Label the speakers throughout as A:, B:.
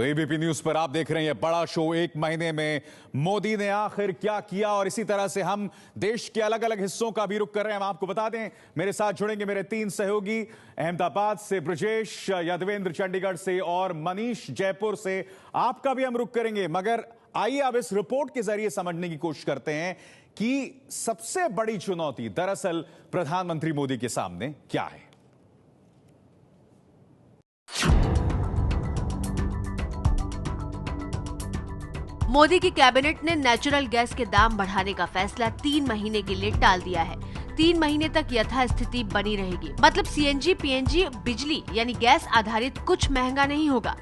A: तो ABP news पर आप देख रहे हैं बड़ा शो। एक महीने में मोदी ने आखिर क्या किया, और इसी तरह से हम देश के अलग अलग हिस्सों का भी रुख कर रहे हैं। हम आपको बता दें, मेरे साथ जुड़ेंगे मेरे तीन सहयोगी, अहमदाबाद से ब्रजेश, यादवेंद्र चंडीगढ़ से और मनीष जयपुर से। आपका भी हम रुख करेंगे, मगर आइए अब इस रिपोर्ट के जरिए समझने की कोशिश करते हैं कि सबसे बड़ी चुनौती दरअसल प्रधानमंत्री मोदी के सामने क्या है।
B: मोदी की कैबिनेट ने नेचुरल गैस के दाम बढ़ाने का फैसला 3 महीने के लिए टाल दिया है। 3 महीने तक यथास्थिति बनी रहेगी। मतलब सीएनजी, पीएनजी बिजली यानी गैस आधारित कुछ महंगा नहीं होगा।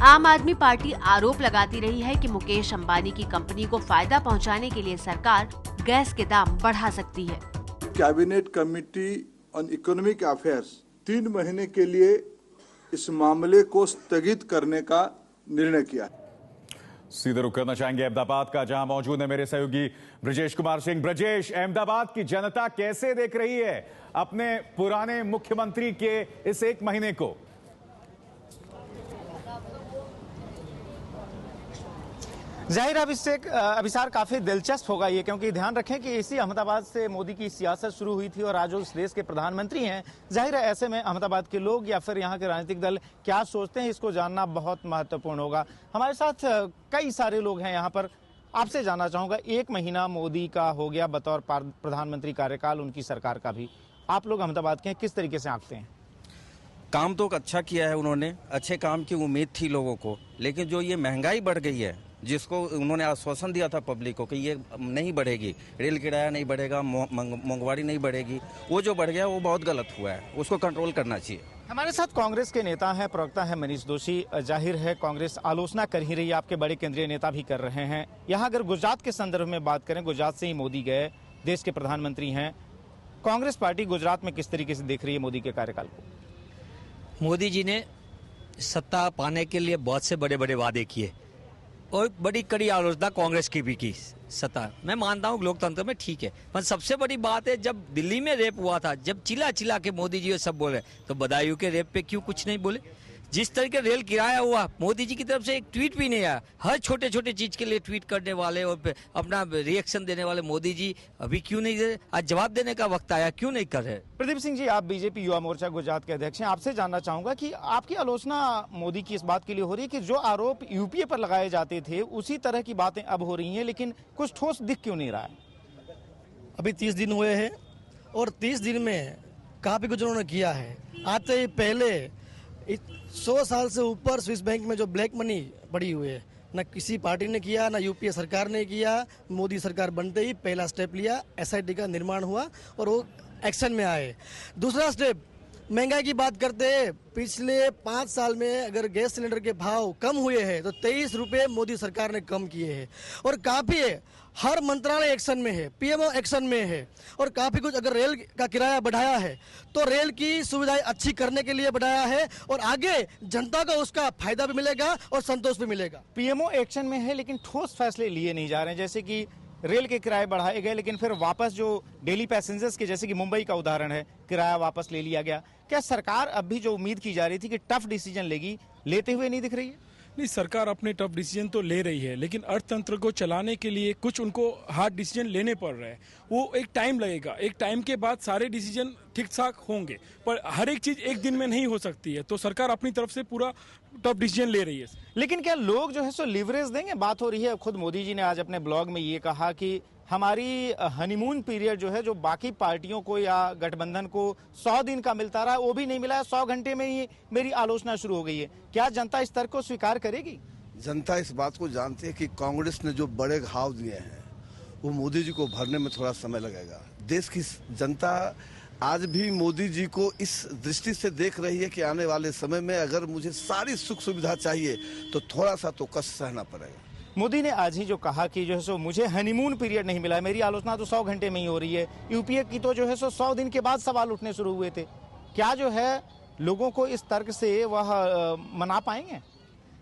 B: आम आदमी पार्टी आरोप लगाती रही है कि मुकेश अंबानी की कंपनी को फायदा पहुंचाने के लिए सरकार गैस के दाम बढ़ा सकती है।
C: Cabinet committee on economic affairs 3 महीने के लिए इस मामले को स्थगित करने का निर्णय किया।
A: सीधे रुख करना चाहेंगे अहमदाबाद का, जहां मौजूद है मेरे सहयोगी ब्रजेश कुमार सिंह। ब्रजेश, अहमदाबाद की जनता कैसे देख रही है अपने पुराने मुख्यमंत्री के इस 1 महीने को?
D: जाहिर अब इससे अभिसार काफी दिलचस्प होगा ये, क्योंकि ध्यान रखें कि इसी अहमदाबाद से मोदी की सियासत शुरू हुई थी और आज उस देश के प्रधानमंत्री हैं। जाहिर है ऐसे में अहमदाबाद के लोग या फिर यहाँ के राजनीतिक दल क्या सोचते हैं, इसको जानना बहुत महत्वपूर्ण होगा। हमारे साथ कई सारे लोग हैं यहाँ पर। आपसे जानना चाहूंगा, 1 महीना मोदी का हो गया बतौर प्रधानमंत्री कार्यकाल, उनकी सरकार का भी। आप लोग अहमदाबाद के हैं, किस तरीके से आंकते हैं?
E: काम तो अच्छा किया है उन्होंने, अच्छे काम की उम्मीद थी लोगों को, लेकिन जो ये महंगाई बढ़ गई है, जिसको उन्होंने आश्वासन दिया था पब्लिक को कि ये नहीं बढ़ेगी, रेल किराया नहीं बढ़ेगा, महंगाई नहीं बढ़ेगी, वो जो बढ़ गया वो बहुत गलत हुआ है, उसको कंट्रोल करना चाहिए।
D: हमारे साथ कांग्रेस के नेता हैं, प्रवक्ता हैं मनीष दोशी। जाहिर है कांग्रेस आलोचना कर ही रही है, आपके बड़े केंद्रीय नेता भी कर रहे हैं। यहाँ अगर गुजरात के संदर्भ में बात करें, गुजरात से ही मोदी गए, देश के प्रधानमंत्री हैं। कांग्रेस पार्टी गुजरात में किस तरीके से देख रही है मोदी के कार्यकाल को?
F: मोदी जी ने सत्ता पाने के लिए बहुत से बड़े बड़े वादे किए और बड़ी कड़ी आलोचना कांग्रेस की भी की। सत्ता मैं मानता हूँ लोकतंत्र में ठीक है, पर सबसे बड़ी बात है जब दिल्ली में रेप हुआ था, जब चिल्ला चिल्ला के मोदी जी सब बोले, तो बदायूं के रेप पे क्यों कुछ नहीं बोले? जिस तरीके रेल किराया हुआ, मोदी जी की तरफ से एक ट्वीट भी नहीं आया। हर छोटे छोटे चीज के लिए ट्वीट करने वाले और अपना रिएक्शन देने वाले मोदी जी अभी क्यों नहीं दे? आज जवाब देने का वक्त आया, क्यों नहीं कर रहे?
D: प्रदीप सिंह जी, आप बीजेपी युवा मोर्चा गुजरात के अध्यक्ष हैं। आपसे जानना चाहूंगा कि आपकी आलोचना मोदी की इस बात के लिए हो रही है कि जो आरोप यूपीए पर लगाए जाते थे उसी तरह की बातें अब हो रही हैं, लेकिन कुछ ठोस दिख क्यों नहीं रहा है?
G: अभी 30 दिन हुए हैं और 30 दिन में काफी कुछ उन्होंने किया है। आते ही पहले 100 साल से ऊपर स्विस बैंक में जो ब्लैक मनी पड़ी हुई है, ना किसी पार्टी ने किया, ना यूपीए सरकार ने किया। मोदी सरकार बनते ही पहला स्टेप लिया, एसआईटी का निर्माण हुआ और वो एक्शन में आए। दूसरा स्टेप, महंगाई की बात करते हैं। पिछले 5 साल में अगर गैस सिलेंडर के भाव कम हुए हैं तो 23 रुपये मोदी सरकार ने कम किए हैं और काफी है। हर मंत्रालय एक्शन में है, पीएमओ एक्शन में है और काफी कुछ। अगर रेल का किराया बढ़ाया है तो रेल की सुविधाएं अच्छी करने के लिए बढ़ाया है और आगे जनता को उसका फायदा भी मिलेगा और संतोष भी मिलेगा।
D: पीएमओ एक्शन में है, लेकिन ठोस फैसले लिए नहीं जा रहे हैं। जैसे कि रेल के किराए बढ़ाए गए, लेकिन फिर वापस जो डेली पैसेंजर्स के, जैसे कि मुंबई का उदाहरण है, किराया वापस ले लिया गया। क्या सरकार अब भी जो उम्मीद की जा रही थी कि टफ डिसीजन लेगी, लेते हुए नहीं दिख रही है?
H: नहीं, सरकार अपने टफ डिसीजन तो ले रही है, लेकिन अर्थतंत्र को चलाने के लिए कुछ उनको हार्ड डिसीजन लेने पड़ रहे हैं। वो एक टाइम लगेगा, एक टाइम के बाद सारे डिसीजन ठीक ठाक होंगे, पर हर एक चीज एक दिन में नहीं हो सकती है। तो सरकार अपनी तरफ से पूरा टफ डिसीजन ले रही है।
D: लेकिन क्या लोग जो है सो लीवरेज देंगे? बात हो रही है, खुद मोदी जी ने आज अपने ब्लॉग में ये कहा कि हमारी हनीमून पीरियड जो है, जो बाकी पार्टियों को या गठबंधन को 100 दिन का मिलता रहा, वो भी नहीं मिला है। 100 घंटे में ही मेरी आलोचना शुरू हो गई है। क्या जनता इस तर्क को स्वीकार करेगी?
I: जनता इस बात को जानती है कि कांग्रेस ने जो बड़े घाव दिए हैं वो मोदी जी को भरने में थोड़ा समय लगेगा। देश की जनता आज भी मोदी जी को इस दृष्टि से देख रही है कि आने वाले समय में अगर मुझे सारी सुख सुविधा चाहिए तो थोड़ा सा तो कष्ट सहना पड़ेगा।
D: मोदी ने आज ही जो कहा कि जो है सो मुझे हनीमून पीरियड नहीं मिला है, मेरी आलोचना तो 100 घंटे में ही हो रही है। यूपीए की तो जो है सो 100 दिन के बाद सवाल उठने शुरू हुए थे। क्या जो है लोगों को इस तर्क से वह मना पाएंगे?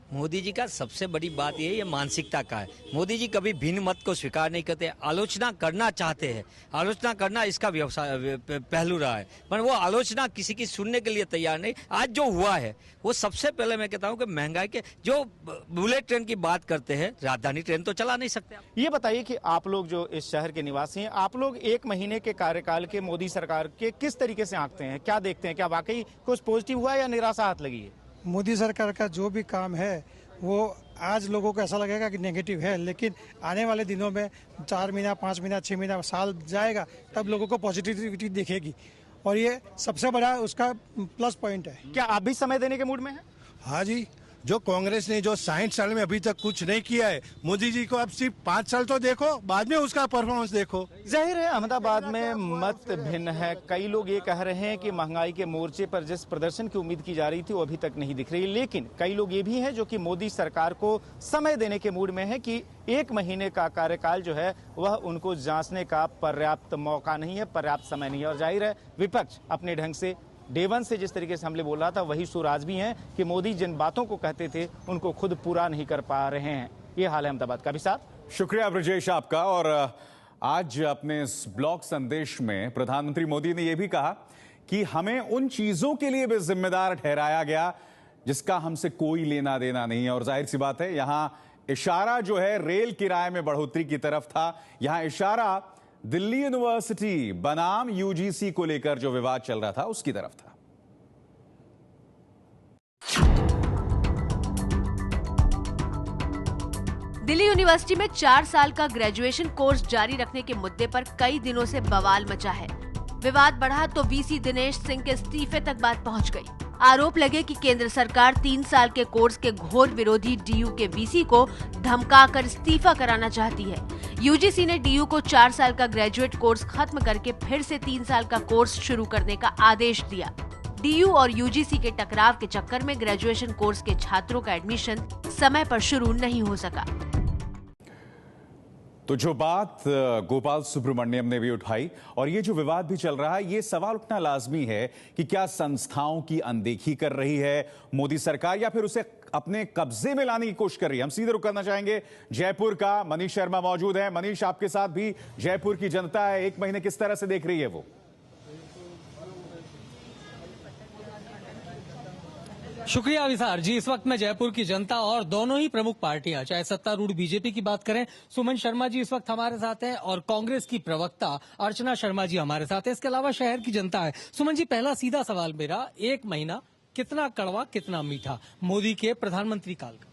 F: मोदी जी का सबसे बड़ी बात ये मानसिकता का है। मोदी जी कभी भिन्न मत को स्वीकार नहीं करते, आलोचना करना चाहते हैं, आलोचना करना इसका व्यवसाय पहलू रहा है, पर वो आलोचना किसी की सुनने के लिए तैयार नहीं। आज जो हुआ है वो सबसे पहले मैं कहता हूँ कि महंगाई के जो बुलेट ट्रेन की बात करते हैं, राजधानी ट्रेन तो चला नहीं सकते।
D: ये बताइए कि आप लोग जो इस शहर के निवासी हैं, आप लोग 1 महीने के कार्यकाल के मोदी सरकार के किस तरीके से आंकते हैं, क्या देखते हैं, क्या वाकई कुछ पॉजिटिव हुआ है या निराशा हाथ लगी है?
J: मोदी सरकार का जो भी काम है वो आज लोगों को ऐसा लगेगा कि नेगेटिव है, लेकिन आने वाले दिनों में 4 महीना, 5 महीना, 6 महीना, साल जाएगा तब लोगों को पॉजिटिविटी दिखेगी और ये सबसे बड़ा उसका प्लस पॉइंट है।
D: क्या आप भी समय देने के मूड में हैं?
K: हाँ जी, जो कांग्रेस ने जो 60 साल में अभी तक कुछ नहीं किया है, मोदी जी को अब सिर्फ 5 साल तो देखो, बाद में उसका परफॉर्मेंस देखो।
D: जाहिर है अहमदाबाद में मत भिन्न है। कई लोग ये कह रहे हैं कि महंगाई के मोर्चे पर जिस प्रदर्शन की उम्मीद की जा रही थी वो अभी तक नहीं दिख रही, लेकिन कई लोग ये भी हैं जो कि मोदी सरकार को समय देने के मूड में है कि 1 महीने का कार्यकाल जो है वह उनको जांचने का पर्याप्त मौका नहीं है, पर्याप्त समय नहीं है। और जाहिर है विपक्ष अपने ढंग से डे 1 से जिस तरीके से हमने बोला था वही सुर आज भी हैं कि मोदी जिन बातों को कहते थे उनको खुद पूरा नहीं कर पा रहे हैं। ये हाल है अहमदाबाद का। भी साथ
A: शुक्रिया ब्रजेश आपका। और आज अपने इस ब्लॉग संदेश में प्रधानमंत्री मोदी ने यह भी कहा कि हमें उन चीजों के लिए भी जिम्मेदार ठहराया गया जिसका हमसे कोई लेना देना नहीं है। और जाहिर सी बात है यहां इशारा जो है रेल किराए में बढ़ोतरी की तरफ था, यहां इशारा दिल्ली यूनिवर्सिटी बनाम यूजीसी को लेकर जो विवाद चल रहा था उसकी तरफ था।
B: दिल्ली यूनिवर्सिटी में 4 साल का ग्रेजुएशन कोर्स जारी रखने के मुद्दे पर कई दिनों से बवाल मचा है। विवाद बढ़ा तो वीसी दिनेश सिंह के इस्तीफे तक बात पहुंच गई। आरोप लगे कि केंद्र सरकार 3 साल के कोर्स के घोर विरोधी डीयू के वीसी को धमकाकर इस्तीफा कराना चाहती है। यूजीसी ने डीयू को 4 साल का ग्रेजुएट कोर्स खत्म करके फिर से 3 साल का कोर्स शुरू करने का आदेश दिया। डीयू और यूजीसी के टकराव के चक्कर में ग्रेजुएशन कोर्स के छात्रों का एडमिशन समय पर शुरू नहीं हो सका।
A: तो जो बात गोपाल सुब्रमण्यम ने भी उठाई और ये जो विवाद भी चल रहा है, ये सवाल उठना लाजमी है कि क्या संस्थाओं की अनदेखी कर रही है मोदी सरकार या फिर उसे अपने कब्जे में लाने की कोशिश कर रही है। हम सीधे रुख करना चाहेंगे जयपुर का। मनीष शर्मा मौजूद है। मनीष, आपके साथ भी जयपुर की जनता है, 1 महीने किस तरह से देख रही है वो?
L: शुक्रिया विसार जी। इस वक्त मैं जयपुर की जनता और दोनों ही प्रमुख पार्टियां, चाहे सत्तारूढ़ बीजेपी की बात करें, सुमन शर्मा जी इस वक्त हमारे साथ हैं, और कांग्रेस की प्रवक्ता अर्चना शर्मा जी हमारे साथ हैं। इसके अलावा शहर की जनता है। सुमन जी, पहला सीधा सवाल मेरा, 1 महीना कितना कड़वा कितना मीठा मोदी के प्रधानमंत्री काल का?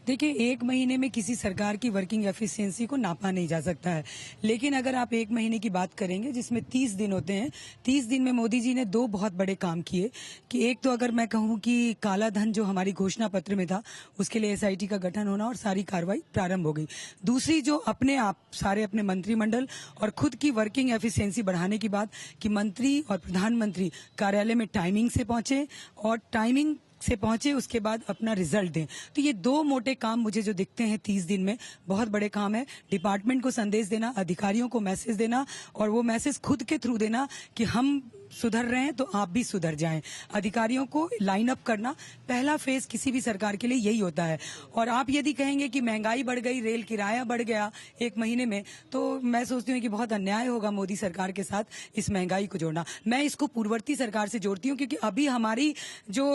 M: देखिए, 1 महीने में किसी सरकार की वर्किंग एफिशिएंसी को नापा नहीं जा सकता है, लेकिन अगर आप 1 महीने की बात करेंगे जिसमें 30 दिन होते हैं, 30 दिन में मोदी जी ने 2 बहुत बड़े काम किए। कि एक तो अगर मैं कहूं कि काला धन जो हमारी घोषणा पत्र में था उसके लिए एसआईटी का गठन होना और सारी कार्रवाई प्रारंभ हो गई। दूसरी जो अपने आप सारे अपने मंत्रिमंडल और खुद की वर्किंग एफिशिएंसी बढ़ाने की बात कि मंत्री और प्रधानमंत्री कार्यालय में टाइमिंग से पहुंचे और टाइमिंग से पहुंचे उसके बाद अपना रिजल्ट दें। तो ये 2 मोटे काम मुझे जो दिखते हैं 30 दिन में, बहुत बड़े काम है। डिपार्टमेंट को संदेश देना, अधिकारियों को मैसेज देना और वो मैसेज खुद के थ्रू देना कि हम सुधर रहे हैं तो आप भी सुधर जाएं। अधिकारियों को लाइन अप करना पहला फेज किसी भी सरकार के लिए यही होता है। और आप यदि कहेंगे कि महंगाई बढ़ गई, रेल किराया बढ़ गया 1 महीने में, तो मैं सोचती हूँ कि बहुत अन्याय होगा मोदी सरकार के साथ इस महंगाई को जोड़ना। मैं इसको पूर्ववर्ती सरकार से जोड़ती हूँ क्योंकि अभी हमारी जो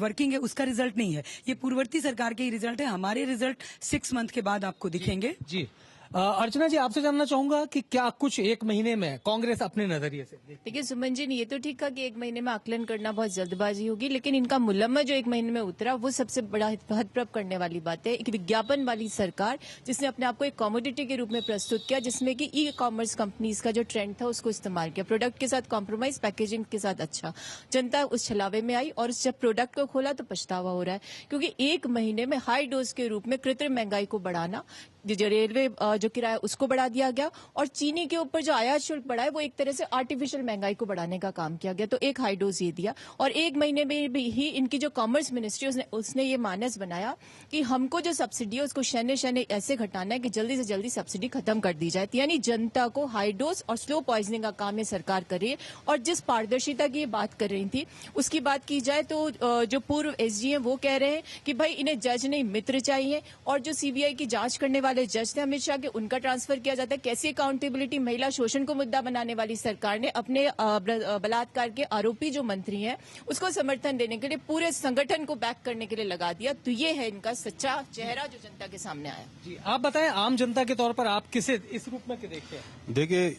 M: वर्किंग है उसका रिजल्ट नहीं है, ये पूर्ववर्ती सरकार के ही रिजल्ट है। हमारे रिजल्ट 6 मंथ के बाद आपको दिखेंगे।
L: जी अर्चना जी, आपसे जानना चाहूंगा कि क्या कुछ 1 महीने में कांग्रेस अपने नजरिए से?
N: देखिए सुमन जी ने ये तो ठीक कहा कि 1 महीने में आकलन करना बहुत जल्दबाजी होगी, लेकिन इनका मुलम्मा जो 1 महीने में उतरा वो सबसे बड़ा हतप्रभ करने वाली बात है। एक विज्ञापन वाली सरकार जिसने अपने आप को एक कमोडिटी के रूप में प्रस्तुत किया, जिसमें कि ई कॉमर्स कंपनीज का जो ट्रेंड था उसको इस्तेमाल किया, प्रोडक्ट के साथ कॉम्प्रोमाइज, पैकेजिंग के साथ अच्छा। जनता उस छलावे में आई और जब प्रोडक्ट को खोला तो पछतावा हो रहा है, क्योंकि 1 महीने में हाई डोज के रूप में कृत्रिम महंगाई को बढ़ाना जो रेलवे जो किराया उसको बढ़ा दिया गया, और चीनी के ऊपर जो आयात शुल्क बढ़ा है वो एक तरह से आर्टिफिशियल महंगाई को बढ़ाने का काम किया गया। तो एक हाई डोज ये दिया, और एक महीने में भी ही इनकी जो कॉमर्स मिनिस्ट्री उसने ये मानस बनाया कि हमको जो सब्सिडी है उसको शने शने ऐसे घटाना है कि जल्दी से जल्दी सब्सिडी खत्म कर दी जाए। यानी जनता को हाई डोज और स्लो पॉइजनिंग का काम ये सरकार कर रही है। और जिस पारदर्शिता की ये बात कर रही थी उसकी बात की जाए तो जो पूर्व एसडी हैं वो कह रहे हैं कि भाई इन्हें जज नहीं मित्र चाहिए, और जो सीबीआई की जांच करने वाले जज थे अमित शाह के, उनका ट्रांसफर किया जाता है। कैसी अकाउंटेबिलिटी? महिला शोषण को मुद्दा बनाने वाली सरकार ने अपने बलात्कार के आरोपी जो मंत्री हैं उसको समर्थन देने के लिए पूरे संगठन को बैक करने के लिए लगा दिया। तो ये है इनका सच्चा चेहरा जो जनता के सामने आया।
L: जी आप बताएं, आम जनता के तौर पर आप किसे इस रूप में देखते हैं?
O: देखिए,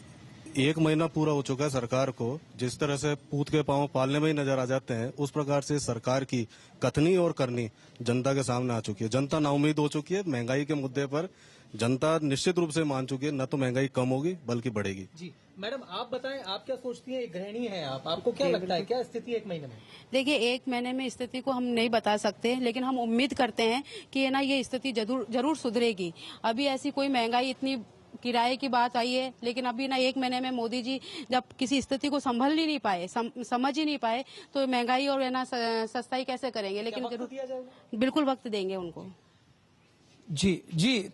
O: 1 महीना पूरा हो चुका है सरकार को, जिस तरह से पूत के पांव पालने में ही नजर आ जाते हैं, उस प्रकार से सरकार की कथनी और करनी जनता के सामने आ चुकी है। जनता नाउम्मीद हो चुकी है। महंगाई के मुद्दे पर जनता निश्चित रूप से मान चुकी है, न तो महंगाई कम होगी बल्कि बढ़ेगी।
L: जी मैडम, आप बताएं, आप क्या सोचती हैं? एक गृहिणी है आपको क्या लगता है, क्या स्थिति 1 महीने में?
P: देखिए, 1 महीने में स्थिति को हम नहीं बता सकते, लेकिन हम उम्मीद करते हैं कि ना ये स्थिति जरूर सुधरेगी। अभी ऐसी कोई महंगाई, इतनी किराए की बात आई है, लेकिन अभी ना 1 महीने में मोदी जी जब किसी स्थिति को संभल ही नहीं पाए, समझ ही नहीं पाए, तो महंगाई और ना सस्ताई कैसे करेंगे? लेकिन जरूर बिल्कुल वक्त देंगे उनको।
L: जी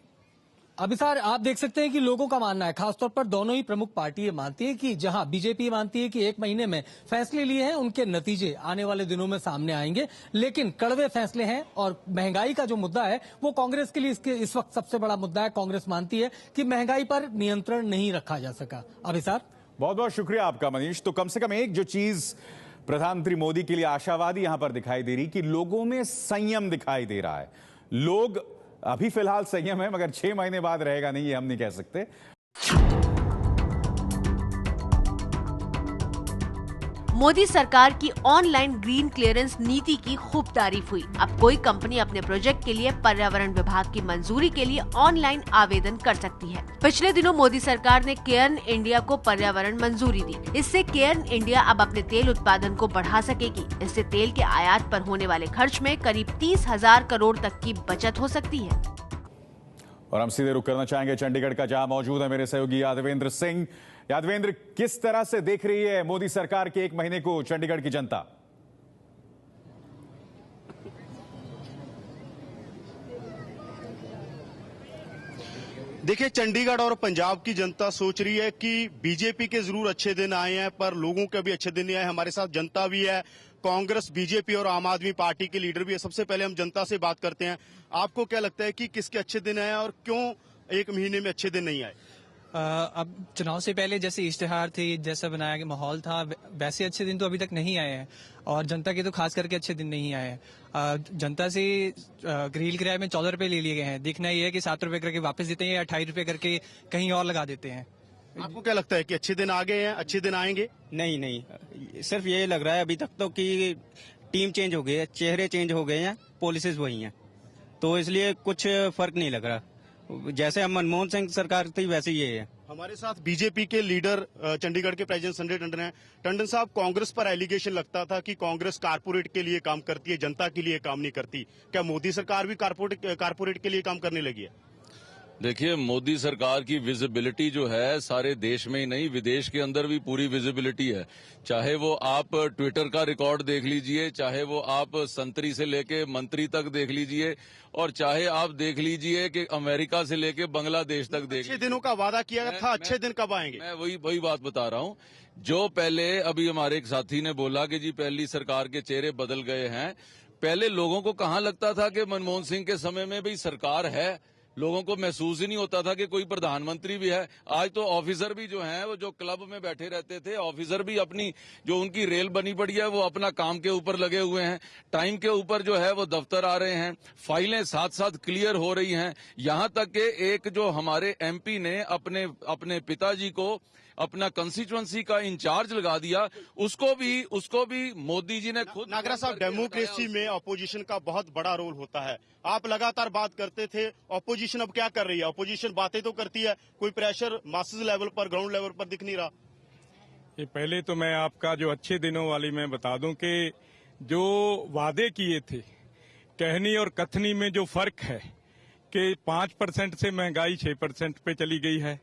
L: अभिसार, आप देख सकते हैं कि लोगों का मानना है, खासतौर पर दोनों ही प्रमुख पार्टी मानती है कि जहां बीजेपी मानती है कि 1 महीने में फैसले लिए हैं उनके नतीजे आने वाले दिनों में सामने आएंगे, लेकिन कड़वे फैसले हैं। और महंगाई का जो मुद्दा है वो कांग्रेस के लिए इस वक्त सबसे बड़ा मुद्दा है। कांग्रेस मानती है कि महंगाई पर नियंत्रण नहीं रखा जा सका। अभिसार,
A: बहुत बहुत शुक्रिया आपका मनीष। तो कम से कम एक जो चीज प्रधानमंत्री मोदी के लिए आशावादी यहां पर दिखाई दे रही कि लोगों में संयम दिखाई दे रहा है। लोग अभी फिलहाल संयम है, मगर 6 महीने बाद रहेगा नहीं, ये हम नहीं कह सकते।
B: मोदी सरकार की ऑनलाइन ग्रीन क्लियरेंस नीति की खूब तारीफ हुई। अब कोई कंपनी अपने प्रोजेक्ट के लिए पर्यावरण विभाग की मंजूरी के लिए ऑनलाइन आवेदन कर सकती है। पिछले दिनों मोदी सरकार ने केयर्न इंडिया को पर्यावरण मंजूरी दी। इससे केयर्न इंडिया अब अपने तेल उत्पादन को बढ़ा सकेगी। इससे तेल के आयात पर होने वाले खर्च में करीब 30,000 करोड़ तक की बचत हो सकती है।
A: और हम सीधे रुख करना चाहेंगे चंडीगढ़ का, जहां मौजूद है मेरे सहयोगी यादवेंद्र सिंह। यादवेंद्र, किस तरह से देख रही है मोदी सरकार के 1 महीने को चंडीगढ़ की जनता?
Q: देखिए, चंडीगढ़ और पंजाब की जनता सोच रही है कि बीजेपी के जरूर अच्छे दिन आए हैं, पर लोगों के भी अच्छे दिन नहीं आए। हमारे साथ जनता भी है, कांग्रेस, बीजेपी और आम आदमी पार्टी के लीडर भी है। सबसे पहले हम जनता से बात करते हैं। आपको क्या लगता है कि किसके अच्छे दिन आए और क्यों 1 महीने में अच्छे दिन नहीं आए?
R: अब चुनाव से पहले जैसे इश्तेहार थे, जैसा बनाया गया माहौल था, वैसे अच्छे दिन तो अभी तक नहीं आए हैं, और जनता के तो खास करके अच्छे दिन नहीं आए हैं। जनता से रेल किराए में 14 रुपए ले लिए गए हैं। देखना ये है कि 7 रुपए करके वापस देते हैं या 28 रुपए करके कहीं और लगा देते हैं।
Q: आपको क्या लगता है कि अच्छे दिन आ गए हैं, अच्छे दिन आएंगे?
S: नहीं, सिर्फ ये लग रहा है अभी तक तो कि टीम चेंज हो गई है, चेहरे चेंज हो गए हैं, पॉलिसीज वही हैं, तो इसलिए कुछ फर्क नहीं लग रहा। जैसे हम मनमोहन सिंह सरकार थी वैसे ही ये है।
Q: हमारे साथ बीजेपी के लीडर चंडीगढ़ के प्रेसिडेंट संजय टंडन हैं। टंडन साहब, कांग्रेस पर एलिगेशन लगता था कि कांग्रेस कारपोरेट के लिए काम करती है, जनता के लिए काम नहीं करती। क्या मोदी सरकार भी कारपोरेट के लिए काम करने लगी है?
T: देखिए, मोदी सरकार की विजिबिलिटी जो है सारे देश में ही नहीं, विदेश के अंदर भी पूरी विजिबिलिटी है। चाहे वो आप ट्विटर का रिकॉर्ड देख लीजिए, चाहे वो आप संतरी से लेके मंत्री तक देख लीजिए, और चाहे आप देख लीजिए कि अमेरिका से लेके बांग्लादेश तक देख लीजिए।
Q: अच्छे दिनों का वादा किया था, अच्छे दिन कब आएंगे?
T: मैं वही बात बता रहा हूँ। जो पहले अभी हमारे एक साथी ने बोला कि जी पहली सरकार के चेहरे बदल गए हैं। पहले लोगों को कहाँ लगता था कि मनमोहन सिंह के समय में भी सरकार है, लोगों को महसूस ही नहीं होता था कि कोई प्रधानमंत्री भी है। आज तो ऑफिसर भी जो हैं वो जो क्लब में बैठे रहते थे, ऑफिसर भी अपनी जो उनकी रेल बनी पड़ी है वो अपना काम के ऊपर लगे हुए हैं, टाइम के ऊपर जो है वो दफ्तर आ रहे हैं, फाइलें साथ साथ क्लियर हो रही हैं। यहां तक कि एक जो हमारे एमपी ने अपने पिताजी को अपना कंस्टिट्यूएंसी का इंचार्ज लगा दिया, उसको भी मोदी जी ने खुद।
Q: नागरा साहब, डेमोक्रेसी में ऑपोजिशन का बहुत बड़ा रोल होता है। आप लगातार बात करते थे, ऑपोजिशन अब क्या कर रही है? ऑपोजिशन बातें तो करती है, कोई प्रेशर मासेस लेवल पर, ग्राउंड लेवल पर दिख नहीं रहा।
H: ये पहले तो मैं आपका जो अच्छे दिनों वाली मैं बता दूं कि जो वादे किए थे, कहनी और कथनी में जो फर्क है कि 5% से महंगाई 6% पे चली गई है,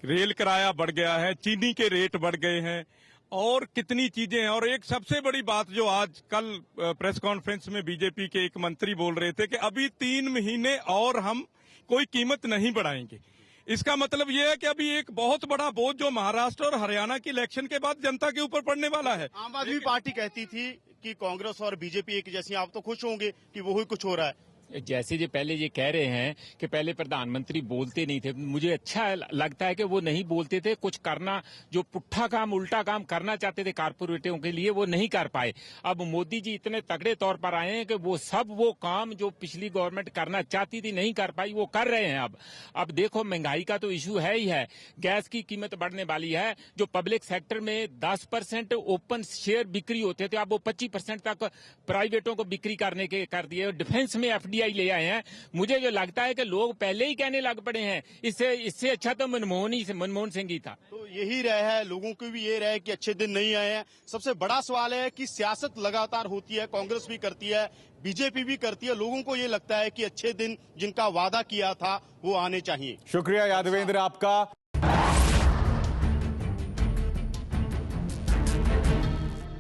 H: रेल किराया बढ़ गया है, चीनी के रेट बढ़ गए हैं और कितनी चीजें हैं। और एक सबसे बड़ी बात जो आज कल प्रेस कॉन्फ्रेंस में बीजेपी के एक मंत्री बोल रहे थे कि अभी 3 महीने और हम कोई कीमत नहीं बढ़ाएंगे। इसका मतलब यह है कि अभी एक बहुत बड़ा बोझ जो महाराष्ट्र और हरियाणा की इलेक्शन के बाद जनता के ऊपर पड़ने वाला है।
Q: आम आदमी पार्टी कहती थी कि कांग्रेस और बीजेपी एक जैसी, आप तो खुश होंगे कि वही कुछ हो रहा है।
U: जैसे जो पहले ये कह रहे हैं कि पहले प्रधानमंत्री बोलते नहीं थे, मुझे अच्छा लगता है कि वो नहीं बोलते थे। कुछ करना, जो पुट्ठा काम उल्टा काम करना चाहते थे कारपोरेटों के लिए, वो नहीं कर पाए। अब मोदी जी इतने तगड़े तौर पर आए हैं कि वो काम जो पिछली गवर्नमेंट करना चाहती थी नहीं कर पाई, वो कर रहे हैं। अब देखो महंगाई का तो इशू है ही है, गैस की कीमत बढ़ने वाली है। जो पब्लिक सेक्टर में 10% ओपन शेयर बिक्री होते थे, अब वो 25% तक प्राइवेटों को बिक्री करने के कर दिए। डिफेंस में FDI ले आए हैं। मुझे जो लगता है कि लोग पहले ही कहने लग पड़े हैं, इससे अच्छा तो मनमोहन सिंह ही था।
Q: तो यही रहे है, लोगों को भी ये रहे कि अच्छे दिन नहीं आए हैं। सबसे बड़ा सवाल है कि सियासत लगातार होती है, कांग्रेस भी करती है, बीजेपी भी करती है। लोगों को ये लगता है कि अच्छे दिन जिनका वादा किया था वो आने चाहिए।
A: शुक्रिया यादवेंद्र आपका।